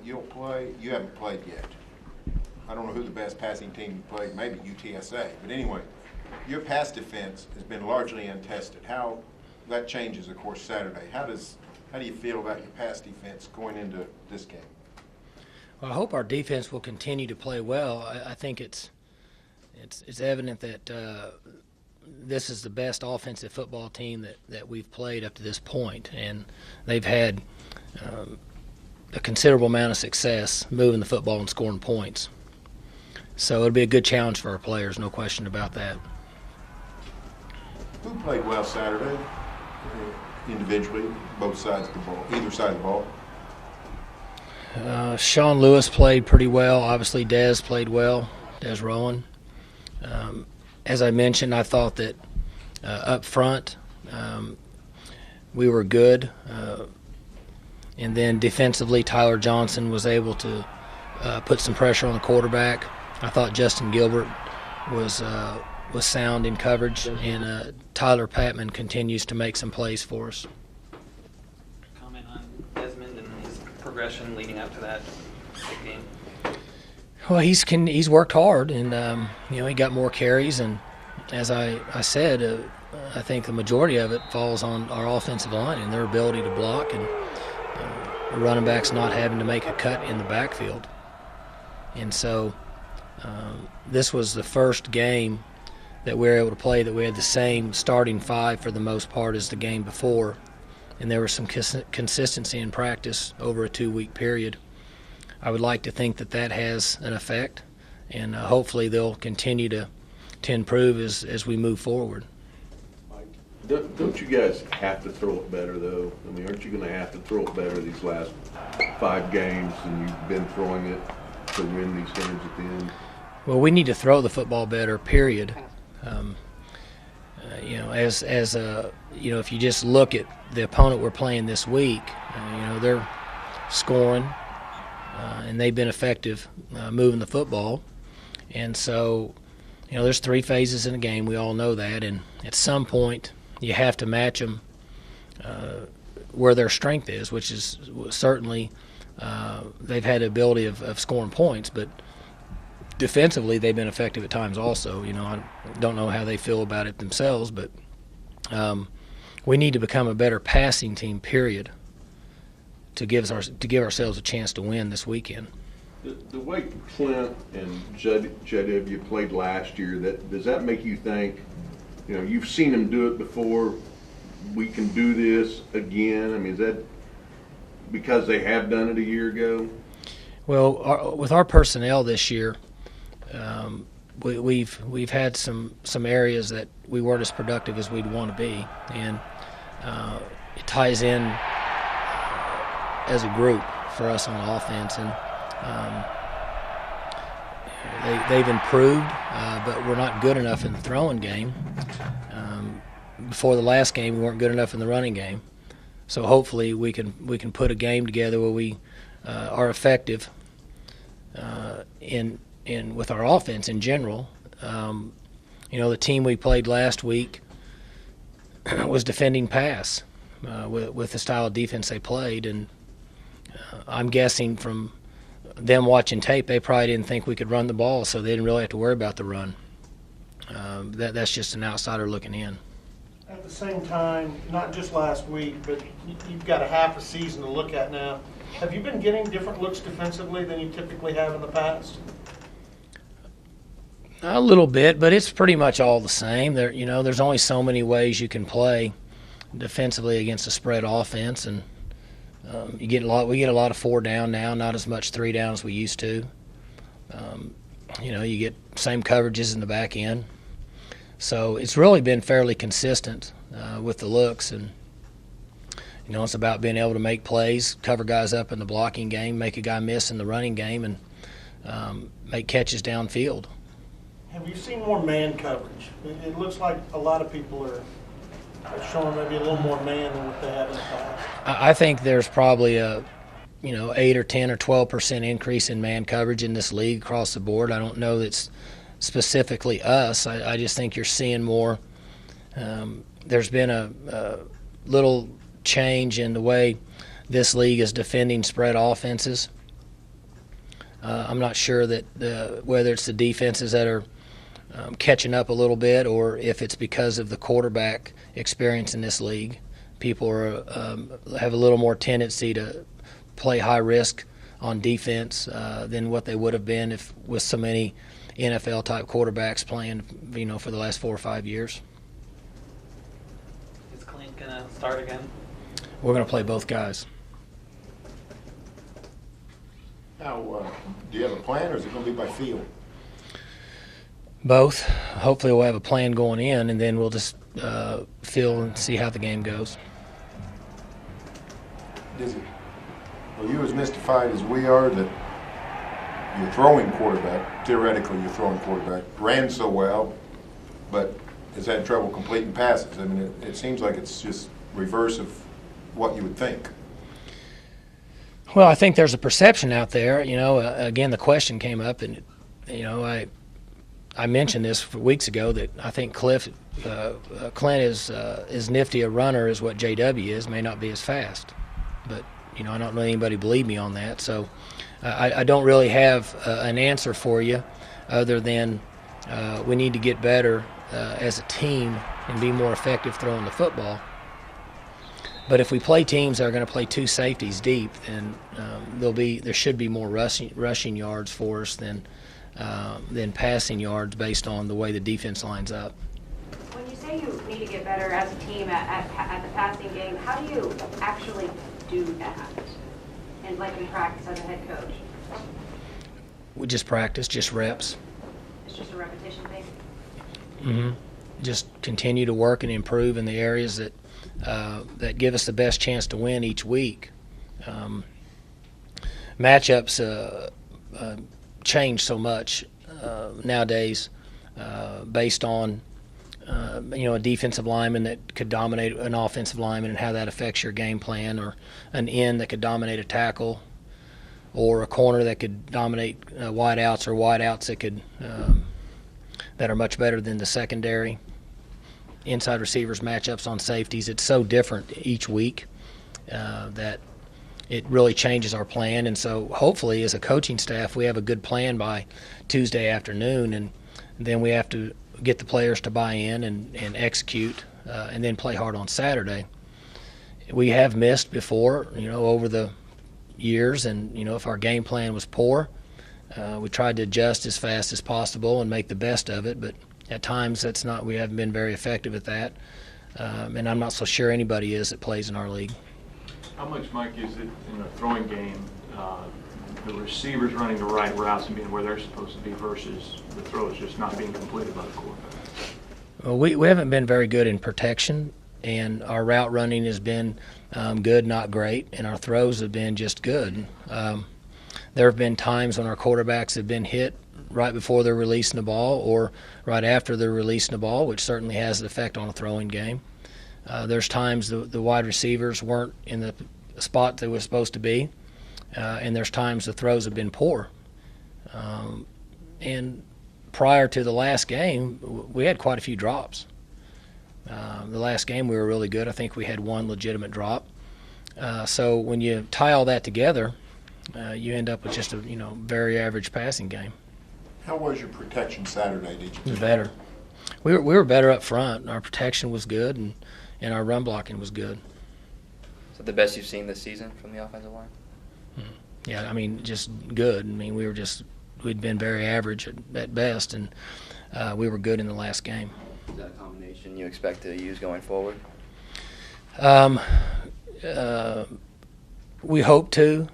you'll play. You haven't played yet. I don't know who the best passing team you played, maybe UTSA. But anyway, your pass defense has been largely untested. How that changes, of course, Saturday. How do you feel about your pass defense going into this game? Well, I hope our defense will continue to play well. I think it's evident that this is the best offensive football team that we've played up to this point, and they've had a considerable amount of success moving the football and scoring points. So it'll be a good challenge for our players, no question about that. Who played well Saturday, individually, both sides of the ball, either side of the ball? Sean Lewis played pretty well. Obviously, Dez played well, Dez Rowan. As I mentioned, I thought that up front we were good. And then defensively, Tyler Johnson was able to put some pressure on the quarterback. I thought Justin Gilbert was sound in coverage, and Tyler Patman continues to make some plays for us. Comment on Desmond and his progression leading up to that big game. Well, he's worked hard, and he got more carries, and as I said, I think the majority of it falls on our offensive line and their ability to block, and the running backs not having to make a cut in the backfield. And so this was the first game that we were able to play that we had the same starting five for the most part as the game before, and there was some consistency in practice over a 2-week period. I would like to think that has an effect, and hopefully they'll continue to improve as we move forward. Don't you guys have to throw it better, though? I mean, aren't you going to have to throw it better these last 5 games, and you've been throwing it to win these games at the end? Well, we need to throw the football better, period. If you just look at the opponent we're playing this week, they're scoring, and they've been effective moving the football. And so, there's 3 phases in a game. We all know that, and at some point you have to match them where their strength is, which is certainly they've had the ability of scoring points, but defensively they've been effective at times also. I don't know how they feel about it themselves, but we need to become a better passing team, period, to give ourselves a chance to win this weekend. The way Clint and JW played last year, does that make you think, you've seen them do it before, we can do this again? I mean, is that because they have done it a year ago? Well, with our personnel this year, we've had some areas that we weren't as productive as we'd want to be, and it ties in as a group for us on offense, and they've improved, but we're not good enough in the throwing game. Before the last game, we weren't good enough in the running game, so hopefully we can put a game together where we are effective in with our offense in general. The team we played last week was defending pass with the style of defense they played, and I'm guessing from them watching tape, they probably didn't think we could run the ball, so they didn't really have to worry about the run. That's just an outsider looking in. At the same time, not just last week, but you've got a half a season to look at now. Have you been getting different looks defensively than you typically have in the past? A little bit, but it's pretty much all the same. There's only so many ways you can play defensively against a spread offense, and we get a lot of 4 down now, not as much 3 down as we used to. You get same coverages in the back end. So it's really been fairly consistent with the looks, and it's about being able to make plays, cover guys up in the blocking game, make a guy miss in the running game, and make catches downfield. Have you seen more man coverage? It looks like a lot of people are showing maybe a little more man than what they have in the past. I think there's probably a 8 or 10 or 12% increase in man coverage in this league across the board. I don't know that's specifically us. I just think you're seeing more. There's been a little change in the way this league is defending spread offenses. I'm not sure that whether it's the defenses that are catching up a little bit, or if it's because of the quarterback experience in this league. People are have a little more tendency to play high risk on defense than what they would have been if with so many NFL type quarterbacks playing, for the last 4 or 5 years. Is Clint gonna start again? We're going to play both guys. Now, do you have a plan, or is it going to be by field? Both. Hopefully we'll have a plan going in, and then we'll just feel and see how the game goes. Are you as mystified as we are that your throwing quarterback, theoretically your throwing quarterback, ran so well, but has had trouble completing passes? I mean, it seems like it's just reverse of what you would think. Well, I think there's a perception out there. Again, the question came up, and I mentioned this for weeks ago that I think Clint is as nifty a runner as what JW is, may not be as fast. But, I don't know anybody believe me on that. So I don't really have an answer for you other than we need to get better as a team and be more effective throwing the football. But if we play teams that are going to play 2 safeties deep, then there should be more rushing yards for us than passing yards based on the way the defense lines up. When you say you need to get better as a team at the passing game, how do you actually do that? And in practice as a head coach? We just practice, just reps. It's just a repetition thing? Mm-hmm. Just continue to work and improve in the areas that give us the best chance to win each week. Matchups change so much nowadays based on a defensive lineman that could dominate an offensive lineman and how that affects your game plan, or an end that could dominate a tackle, or a corner that could dominate wideouts, or wideouts that are much better than the secondary. Inside receivers matchups on safeties. It's so different each week that it really changes our plan. And so hopefully as a coaching staff we have a good plan by Tuesday afternoon, and then we have to get the players to buy in and execute and then play hard on Saturday. We have missed before, over the years, and if our game plan was poor, we tried to adjust as fast as possible and make the best of it, but at times we haven't been very effective at that, and I'm not so sure anybody is that plays in our league. How much, Mike, is it in the throwing game, the receivers running the right routes and being where they're supposed to be versus the throws just not being completed by the quarterback? Well, we haven't been very good in protection, and our route running has been good, not great, and our throws have been just good. There have been times when our quarterbacks have been hit right before they're releasing the ball or right after they're releasing the ball, which certainly has an effect on a throwing game. There's times the wide receivers weren't in the spot they were supposed to be, and there's times the throws have been poor. And prior to the last game, we had quite a few drops. The last game we were really good. I think we had 1 legitimate drop. So when you tie all that together, you end up with just a very average passing game. How was your protection Saturday? Did you? It was better. We were better up front. Our protection was good, and our run blocking was good. Is that the best you've seen this season from the offensive line? Yeah, just good. We'd been very average at best, and we were good in the last game. Is that a combination you expect to use going forward? We hope to.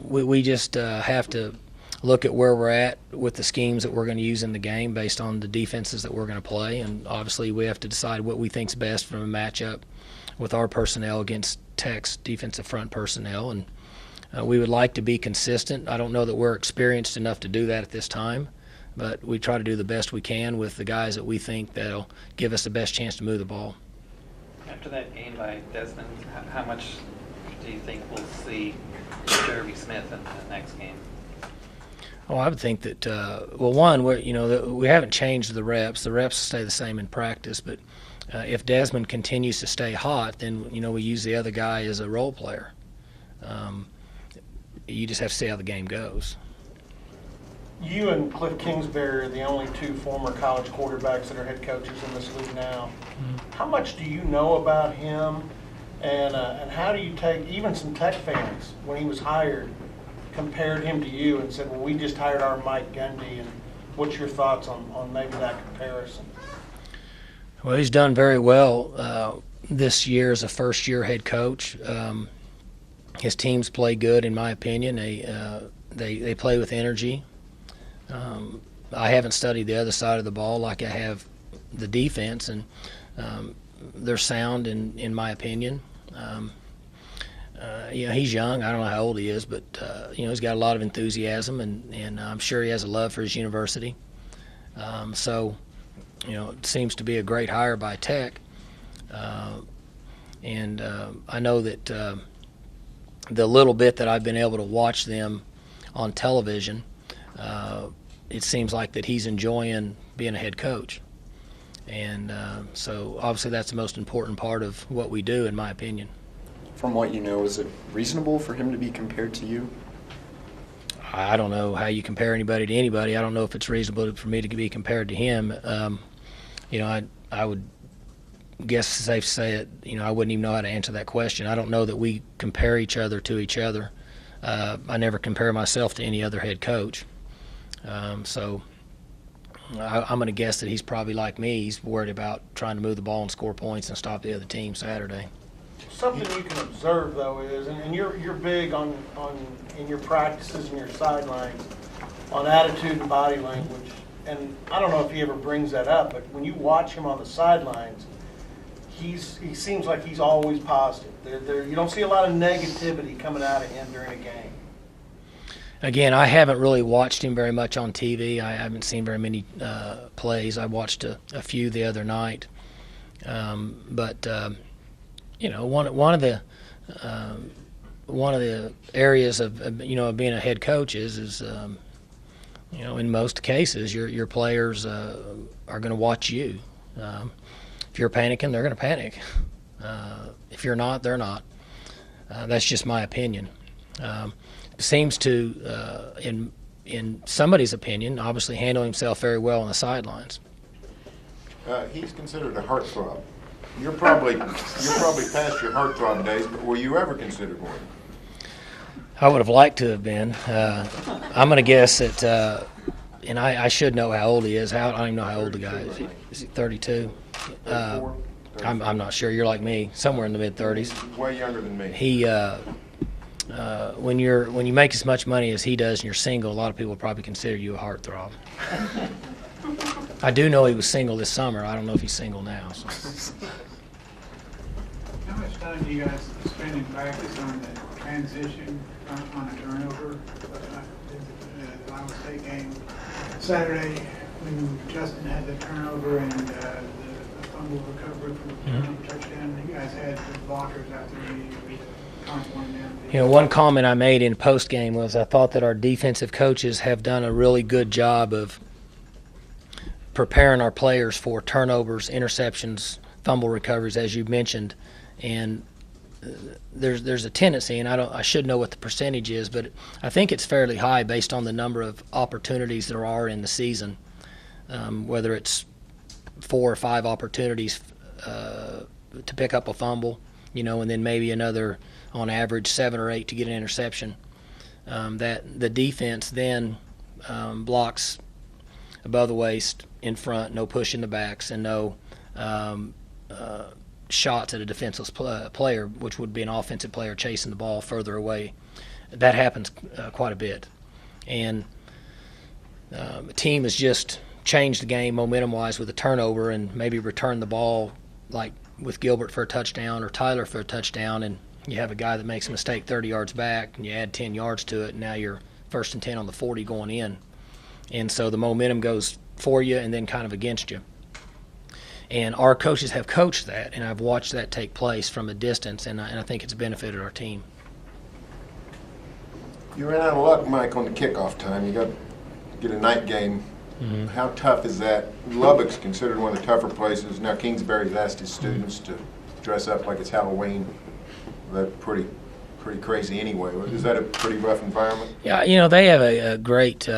We just have to look at where we're at with the schemes that we're going to use in the game based on the defenses that we're going to play, and obviously we have to decide what we think's best from a matchup with our personnel against Tech's defensive front personnel, and we would like to be consistent. I don't know that we're experienced enough to do that at this time, but we try to do the best we can with the guys that we think that'll give us the best chance to move the ball. After that game by Desmond, how much do you think we'll see Jeremy Smith in the next game? Oh, I would think that one, we haven't changed the reps. The reps stay the same in practice, but if Desmond continues to stay hot, then we use the other guy as a role player. You just have to see how the game goes. You and Cliff Kingsbury are the only two former college quarterbacks that are head coaches in this league now. How much do you know about him, and how do you take, even some Tech fans, when he was hired, compared him to you and said, well, we just hired our Mike Gundy, and what's your thoughts on maybe that comparison? Well, he's done very well this year as a first-year head coach. His teams play good, in my opinion. They play with energy. I haven't studied the other side of the ball like I have the defense, and they're sound in my opinion. He's young. I don't know how old he is, but he's got a lot of enthusiasm, and I'm sure he has a love for his university. So it seems to be a great hire by Tech. And I know that the little bit that I've been able to watch them on television, it seems like that he's enjoying being a head coach. And so obviously that's the most important part of what we do, in my opinion. From what you know, is it reasonable for him to be compared to you? I don't know how you compare anybody to anybody. I don't know if it's reasonable for me to be compared to him. I would guess it's safe to say that, I wouldn't even know how to answer that question. I don't know that we compare each other to each other. I never compare myself to any other head coach. So I'm going to guess that he's probably like me. He's worried about trying to move the ball and score points and stop the other team Saturday. Something you can observe, though, is, and you're big on in your practices and your sidelines on attitude and body language. And I don't know if he ever brings that up, but when you watch him on the sidelines, he seems like he's always positive. You don't see a lot of negativity coming out of him during a game. Again, I haven't really watched him very much on TV. I haven't seen very many plays. I watched a few the other night, but one of the areas of being a head coach is in most cases your players are going to watch you. If you're panicking, they're going to panic. If you're not, they're not. That's just my opinion. Seems to, in somebody's opinion, obviously handle himself very well on the sidelines. He's considered a heartthrob. You're probably past your heartthrob days, but were you ever considered one? I would have liked to have been. I'm going to guess that, and I should know how old he is. I don't even know how old the guy is. Is he 32? 34? I'm not sure. You're like me, somewhere in the mid-30s. Way younger than me. He, when you make as much money as he does and you're single, a lot of people probably consider you a heartthrob. I do know he was single this summer. I don't know if he's single now. So. How much time do you guys spend in practice on the transition on a turnover? The Iowa State game Saturday when Justin had the turnover and the fumble recovery from the touchdown. You guys had the blockers after the one down. One comment I made in post-game was I thought that our defensive coaches have done a really good job of preparing our players for turnovers, interceptions, fumble recoveries, as you mentioned. And there's a tendency, and I should know what the percentage is, but I think it's fairly high based on the number of opportunities there are in the season, whether it's 4 or 5 opportunities to pick up a fumble, and then maybe another, on average, 7 or 8 to get an interception. That the defense then blocks above the waist, in front, no push in the backs, and no shots at a defenseless player, which would be an offensive player chasing the ball further away. That happens quite a bit. And the team has just changed the game momentum-wise with a turnover and maybe returned the ball like with Gilbert for a touchdown or Tyler for a touchdown, and you have a guy that makes a mistake 30 yards back and you add 10 yards to it, and now you're 1st and 10 on the 40 going in. And so the momentum goes for you and then kind of against you. And our coaches have coached that, and I've watched that take place from a distance, and I think it's benefited our team. You ran out of luck, Mike, on the kickoff time. You got to get a night game. Mm-hmm. How tough is that? Lubbock's considered one of the tougher places. Now Kingsbury's asked his students to dress up like it's Halloween. That's pretty crazy anyway. Is that a pretty rough environment? Yeah, they have a great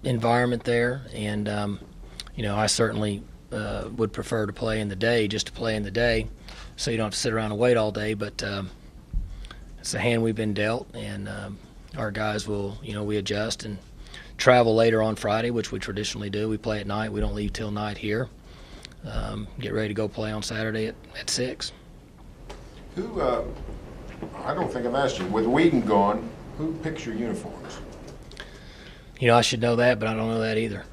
environment there, and I certainly would prefer to play in the day, just to play in the day, so you don't have to sit around and wait all day. But it's the hand we've been dealt, and our guys will, we adjust and travel later on Friday, which we traditionally do. We play at night. We don't leave till night here. Get ready to go play on Saturday at 6. Who, I don't think I've asked you, with Whedon gone, who picks your uniforms? I should know that, but I don't know that either.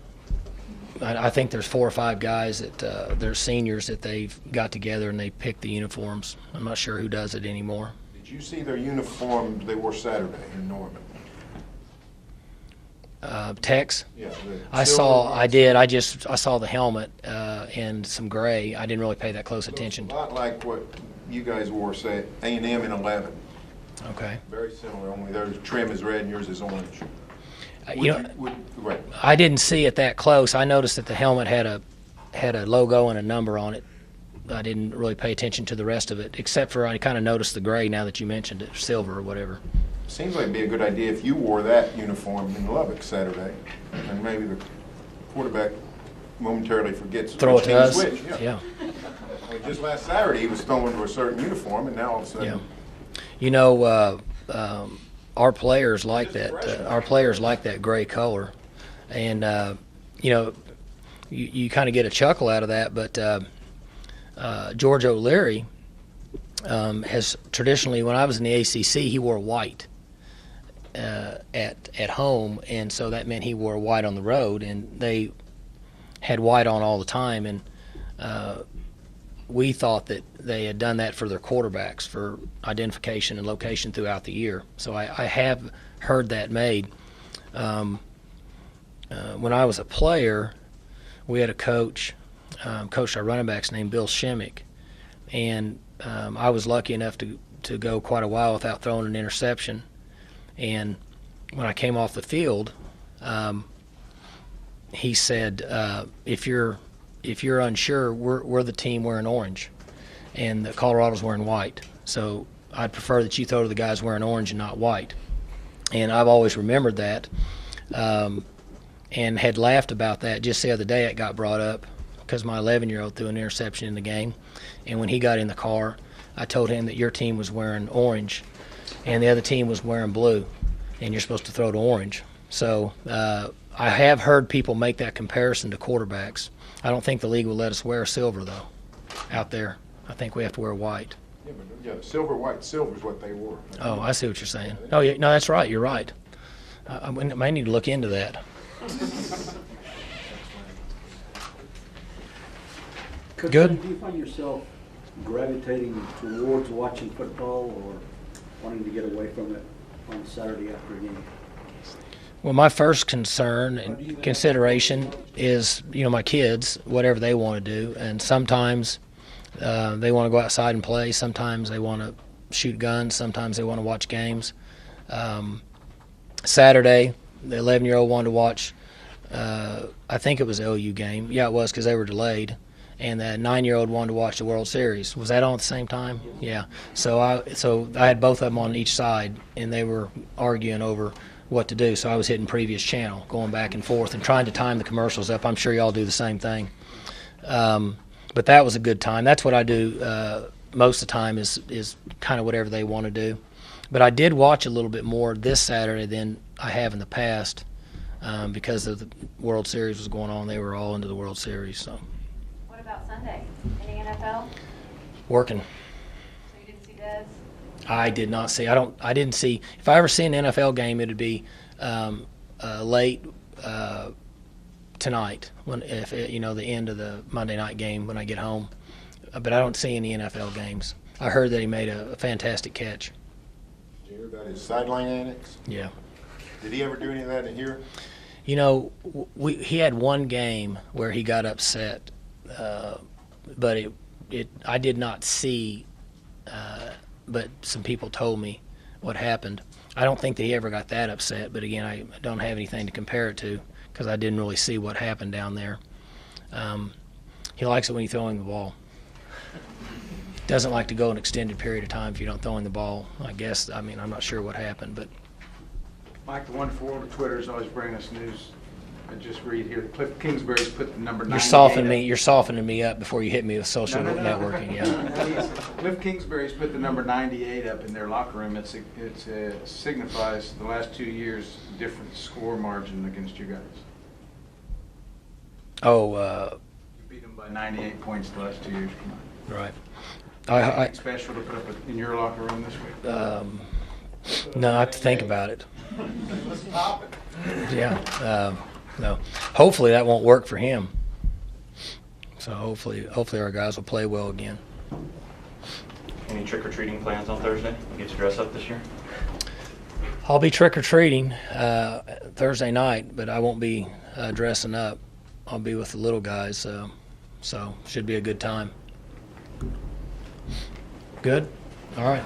I think there's 4 or 5 guys that they're seniors that they've got together and they pick the uniforms. I'm not sure who does it anymore. Did you see their uniforms they wore Saturday in Norman? Tex? Yeah. I did. I saw the helmet and some gray. I didn't really pay that close attention. A lot like what you guys wore, say, A&M in 11. Okay. Very similar, only their trim is red and yours is orange. Right. I didn't see it that close. I noticed that the helmet had a logo and a number on it. I didn't really pay attention to the rest of it, except for I kind of noticed the gray now that you mentioned it, silver or whatever. Seems like it'd be a good idea if you wore that uniform in Lubbock Saturday, and maybe the quarterback momentarily forgets Throw it to us. switch. Yeah. I mean, just last Saturday he was throwing to a certain uniform, and now all of a sudden. Yeah. Our players like that. Our players like that gray color, and you kind of get a chuckle out of that. But George O'Leary has traditionally, when I was in the ACC, he wore white at home, and so that meant he wore white on the road, and they had white on all the time, and we thought that they had done that for their quarterbacks for identification and location throughout the year. So I have heard that made. When I was a player, we had a coach, coached our running backs named Bill Shimmick, and I was lucky enough to go quite a while without throwing an interception. And when I came off the field, he said, if you're unsure, we're the team wearing orange, and the Colorado's wearing white. So I'd prefer that you throw to the guys wearing orange and not white. And I've always remembered that, and had laughed about that. Just the other day it got brought up because my 11-year-old threw an interception in the game. And when he got in the car, I told him that your team was wearing orange and the other team was wearing blue, and you're supposed to throw to orange. So I have heard people make that comparison to quarterbacks. I don't think the league will let us wear silver, though, out there. I think we have to wear white. Yeah, but silver's what they wore. Oh, I see what you're saying. Oh, yeah, no, that's right. You're right. I may need to look into that. Coach, Good. Do you find yourself gravitating towards watching football or wanting to get away from it on Saturday after a game? Well, my first concern and consideration is, my kids, whatever they want to do. And sometimes they want to go outside and play. Sometimes they want to shoot guns. Sometimes they want to watch games. Saturday, the 11-year-old wanted to watch, I think it was the OU game. Yeah, it was, because they were delayed. And the 9-year-old wanted to watch the World Series. Was that on at the same time? Yeah. So I had both of them on each side, and they were arguing over what to do. So I was hitting previous channel, going back and forth, and trying to time the commercials up. I'm sure y'all do the same thing. But that was a good time. That's what I do most of the time is kind of whatever they want to do. But I did watch a little bit more this Saturday than I have in the past because of the World Series was going on. They were all into the World Series. So. What about Sunday? Any NFL? Working. So you didn't see Dez? I did not see. I didn't see. If I ever see an NFL game, it'd be late tonight, if the end of the Monday night game when I get home. But I don't see any NFL games. I heard that he made a fantastic catch. Did you hear about his sideline antics? Yeah. Did he ever do any of that in here? He had one game where he got upset, but I did not see. But some people told me what happened. I don't think that he ever got that upset, but again, I don't have anything to compare it to because I didn't really see what happened down there. He likes it when you throw him the ball. Doesn't like to go an extended period of time if you don't throw him the ball. I guess, I'm not sure what happened, but Mike, the wonderful world of Twitter is always bringing us news. I just read here, Cliff Kingsbury's put the number 98. You're softening me up before you hit me with social networking. Yeah. Cliff Kingsbury's put the number 98 up in their locker room. It signifies the last 2 years different score margin against you guys. Oh, You beat them by 98 points the last 2 years. Come on. right. Anything special to put up in your locker room this week? No, I have to think about it. Let's pop it. Yeah. No. Hopefully that won't work for him. So hopefully our guys will play well again. Any trick-or-treating plans on Thursday? Get to dress up this year? I'll be trick-or-treating Thursday night, but I won't be dressing up. I'll be with the little guys, so should be a good time. Good? All right.